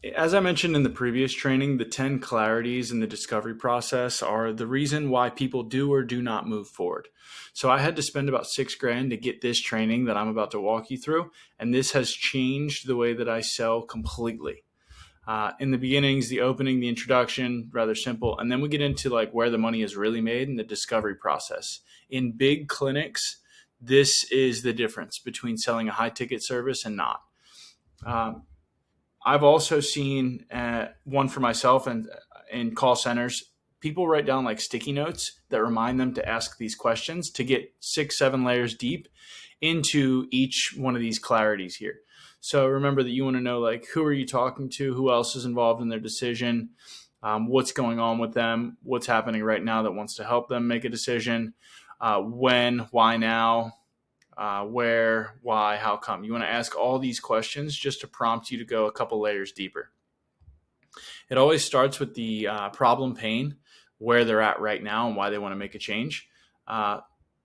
As I mentioned in the previous training, the 10 clarities in the discovery process are the reason why people do or do not move forward. So I had to spend about $6,000 to get this training that I'm about to walk you through. And this has changed the way that I sell completely. In the beginnings, the opening, the introduction, rather simple. And then we get into like where the money is really made in the discovery process. In big clinics, this is the difference between selling a high ticket service and not. Um, I've also seen one for myself and in call centers, people write down like sticky notes that remind them to ask these questions to get 6, 7 layers deep into each one of these clarities here. So remember that you want to know like who are you talking to, who else is involved in their decision, what's going on with them, what's happening right now that wants to help them make a decision, when, why now, where, why, how come. You want to ask all these questions just to prompt you to go a couple layers deeper. It always starts with the problem pain, where they're at right now and why they want to make a change.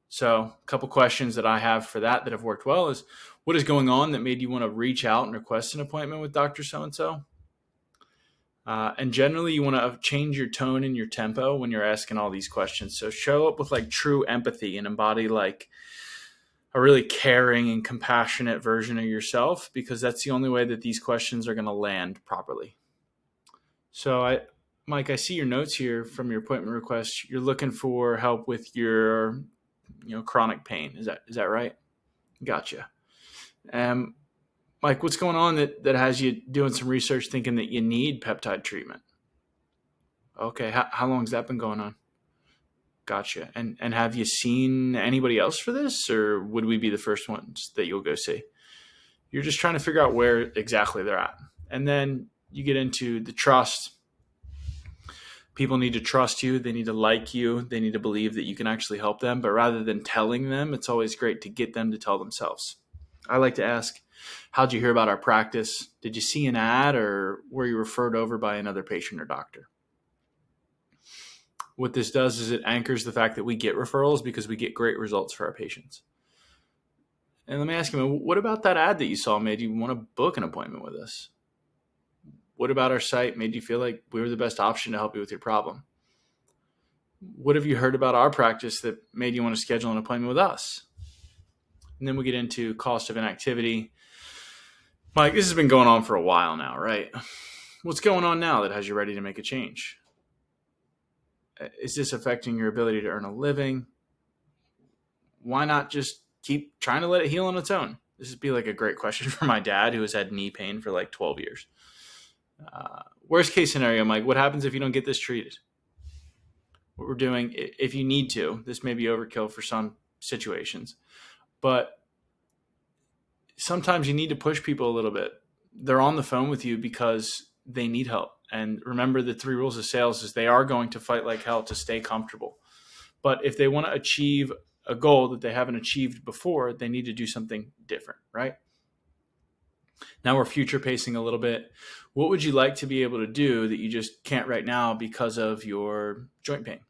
So a couple questions that I have for that have worked well is, what is going on that made you want to reach out and request an appointment with Dr. So-and-so? And generally you want to change your tone and your tempo when you're asking all these questions. So show up with like true empathy and embody like a really caring and compassionate version of yourself, because that's the only way that these questions are going to land properly. So Mike, I see your notes here from your appointment request. You're looking for help with your, chronic pain. Is that right? Gotcha. Mike, what's going on that has you doing some research thinking that you need peptide treatment? Okay. How long has that been going on? Gotcha. And have you seen anybody else for this, or would we be the first ones that you'll go see? You're just trying to figure out where exactly they're at. And then you get into the trust. People need to trust you. They need to like you. They need to believe that you can actually help them. But rather than telling them, it's always great to get them to tell themselves. I like to ask, how'd you hear about our practice? Did you see an ad, or were you referred over by another patient or doctor? What this does is it anchors the fact that we get referrals because we get great results for our patients. And let me ask you, what about that ad that you saw made you want to book an appointment with us? What about our site made you feel like we were the best option to help you with your problem? What have you heard about our practice that made you want to schedule an appointment with us? And then we get into cost of inactivity. Mike, this has been going on for a while now, right? What's going on now that has you ready to make a change? Is this affecting your ability to earn a living? Why not just keep trying to let it heal on its own? This would be like a great question for my dad, who has had knee pain for like 12 years. Worst case scenario, Mike, what happens if you don't get this treated? What we're doing, if you need to, this may be overkill for some situations, but sometimes you need to push people a little bit. They're on the phone with you because they need help. And remember, the 3 rules of sales is they are going to fight like hell to stay comfortable. But if they want to achieve a goal that they haven't achieved before, they need to do something different, right? Now we're future pacing a little bit. What would you like to be able to do that you just can't right now because of your joint pain?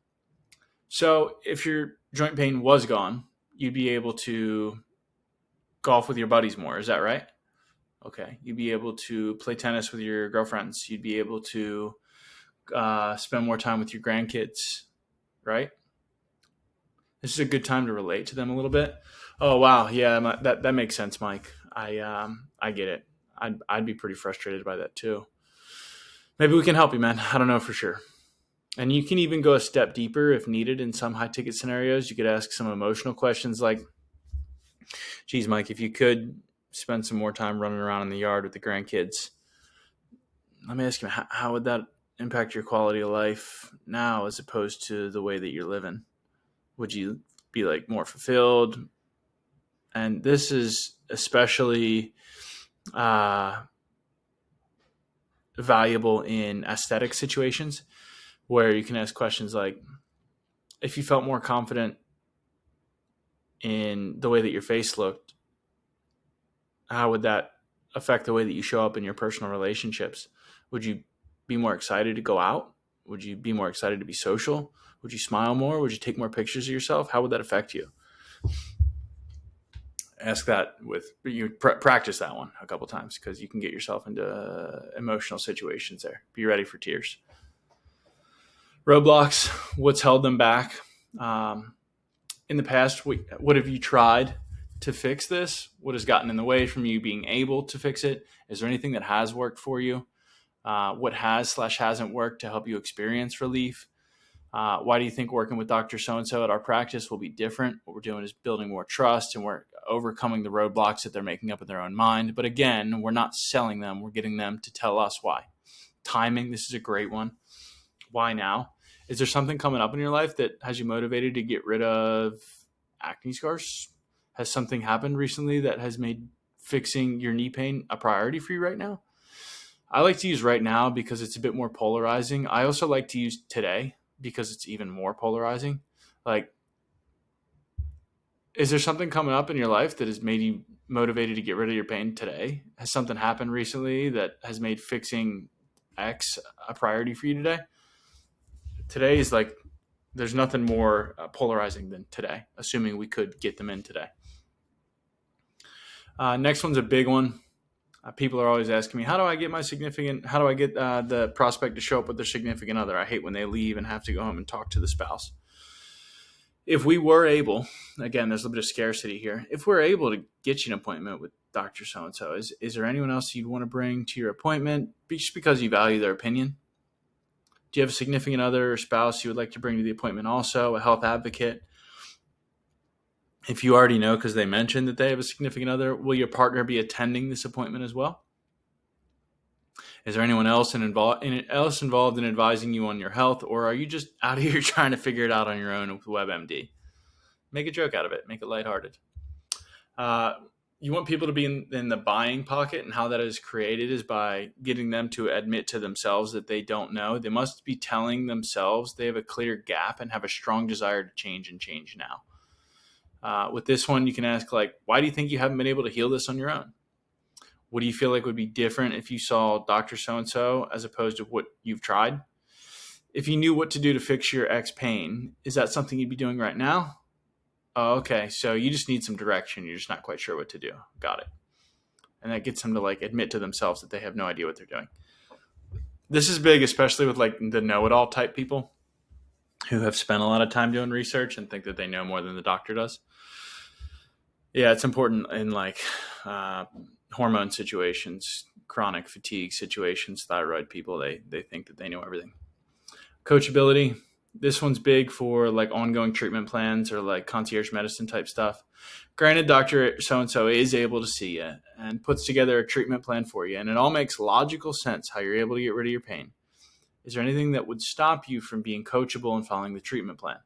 So if your joint pain was gone, you'd be able to golf with your buddies more. Is that right? Okay. You'd be able to play tennis with your girlfriends. You'd be able to spend more time with your grandkids, right? This is a good time to relate to them a little bit. Oh, wow. Yeah, that makes sense, Mike. I get it. I'd be pretty frustrated by that too. Maybe we can help you, man. I don't know for sure. And you can even go a step deeper if needed in some high ticket scenarios. You could ask some emotional questions like, geez, Mike, if you could spend some more time running around in the yard with the grandkids, let me ask you, how would that impact your quality of life now as opposed to the way that you're living? Would you be like more fulfilled? And this is especially valuable in aesthetic situations where you can ask questions like, if you felt more confident in the way that your face looked, how would that affect the way that you show up in your personal relationships? Would you be more excited to go out? Would you be more excited to be social? Would you smile more? Would you take more pictures of yourself? How would that affect you? Ask that with you. Practice that one a couple times because you can get yourself into emotional situations there. Be ready for tears. Roadblocks. What's held them back? In the past, what have you tried to fix this? What has gotten in the way from you being able to fix it? Is there anything that has worked for you? What has/hasn't worked to help you experience relief? Why do you think working with Dr. So-and-so at our practice will be different? What we're doing is building more trust, and we're overcoming the roadblocks that they're making up in their own mind. But again, we're not selling them. We're getting them to tell us why. Timing, this is a great one. Why now? Is there something coming up in your life that has you motivated to get rid of acne scars? Has something happened recently that has made fixing your knee pain a priority for you right now? I like to use right now because it's a bit more polarizing. I also like to use today because it's even more polarizing. Like, is there something coming up in your life that has made you motivated to get rid of your pain today? Has something happened recently that has made fixing X a priority for you today? Today is like, there's nothing more polarizing than today, assuming we could get them in today. Next one's a big one. People are always asking me, how do I get the prospect to show up with their significant other? I hate when they leave and have to go home and talk to the spouse. If we were able, again, there's a little bit of scarcity here. If we're able to get you an appointment with Dr. So-and-so, is there anyone else you'd want to bring to your appointment just because you value their opinion? Do you have a significant other or spouse you would like to bring to the appointment also, a health advocate? If you already know because they mentioned that they have a significant other, will your partner be attending this appointment as well? Is there anyone else involved in advising you on your health, or are you just out here trying to figure it out on your own with WebMD? Make a joke out of it. Make it lighthearted. You want people to be in the buying pocket, and how that is created is by getting them to admit to themselves that they don't know. They must be telling themselves they have a clear gap and have a strong desire to change and change now. With this one, you can ask, like, why do you think you haven't been able to heal this on your own? What do you feel like would be different if you saw Dr. So-and-so as opposed to what you've tried? If you knew what to do to fix your ex pain, is that something you'd be doing right now? Oh, okay. So you just need some direction. You're just not quite sure what to do. Got it. And that gets them to like admit to themselves that they have no idea what they're doing. This is big, especially with like the know-it-all type people who have spent a lot of time doing research and think that they know more than the doctor does. Yeah, it's important in like hormone situations, chronic fatigue situations, thyroid people. They think that they know everything. Coachability. This one's big for like ongoing treatment plans or like concierge medicine type stuff. Granted, Dr. So-and-so is able to see you and puts together a treatment plan for you, and it all makes logical sense how you're able to get rid of your pain. Is there anything that would stop you from being coachable and following the treatment plan?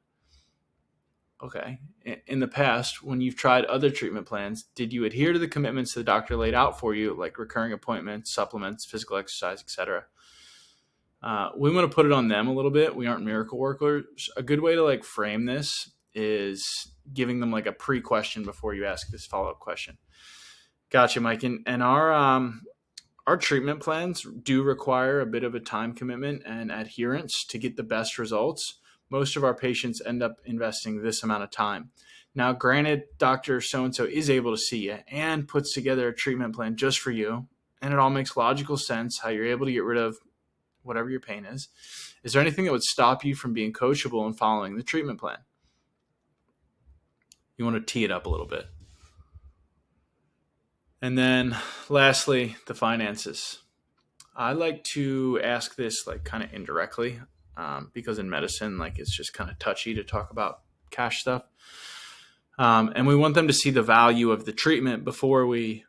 Okay. In the past, when you've tried other treatment plans, did you adhere to the commitments the doctor laid out for you, like recurring appointments, supplements, physical exercise, etc.? We want to put it on them a little bit. We aren't miracle workers. A good way to like frame this is giving them like a pre-question before you ask this follow-up question. Gotcha, Mike. And our treatment plans do require a bit of a time commitment and adherence to get the best results. Most of our patients end up investing this amount of time. Now, granted, Dr. So-and-so is able to see you and puts together a treatment plan just for you, and it all makes logical sense how you're able to get rid of whatever your pain is. Is there anything that would stop you from being coachable and following the treatment plan? You want to tee it up a little bit. And then lastly, the finances. I like to ask this like kind of indirectly because in medicine, like it's just kind of touchy to talk about cash stuff. And we want them to see the value of the treatment before we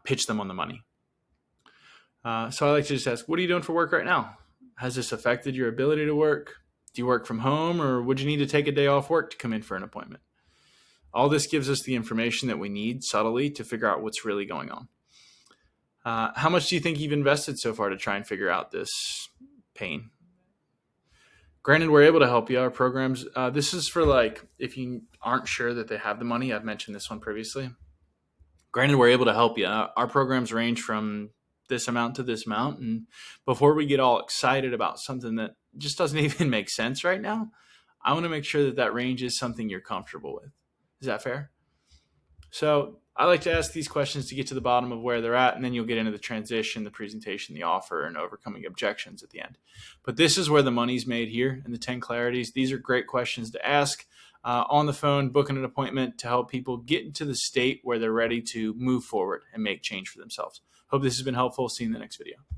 pitch them on the money. So I like to just ask, what are you doing for work right now? Has this affected your ability to work? Do you work from home, or would you need to take a day off work to come in for an appointment? All this gives us the information that we need subtly to figure out what's really going on. How much do you think you've invested so far to try and figure out this pain? Granted, we're able to help you. Our programs, this is for like, if you aren't sure that they have the money, I've mentioned this one previously. Granted, we're able to help you. Our programs range from this amount to this amount. And before we get all excited about something that just doesn't even make sense right now, I want to make sure that that range is something you're comfortable with. Is that fair? So I like to ask these questions to get to the bottom of where they're at, and then you'll get into the transition, the presentation, the offer, and overcoming objections at the end. But this is where the money's made here in the 10 clarities. These are great questions to ask on the phone, booking an appointment to help people get into the state where they're ready to move forward and make change for themselves. Hope this has been helpful. See you in the next video.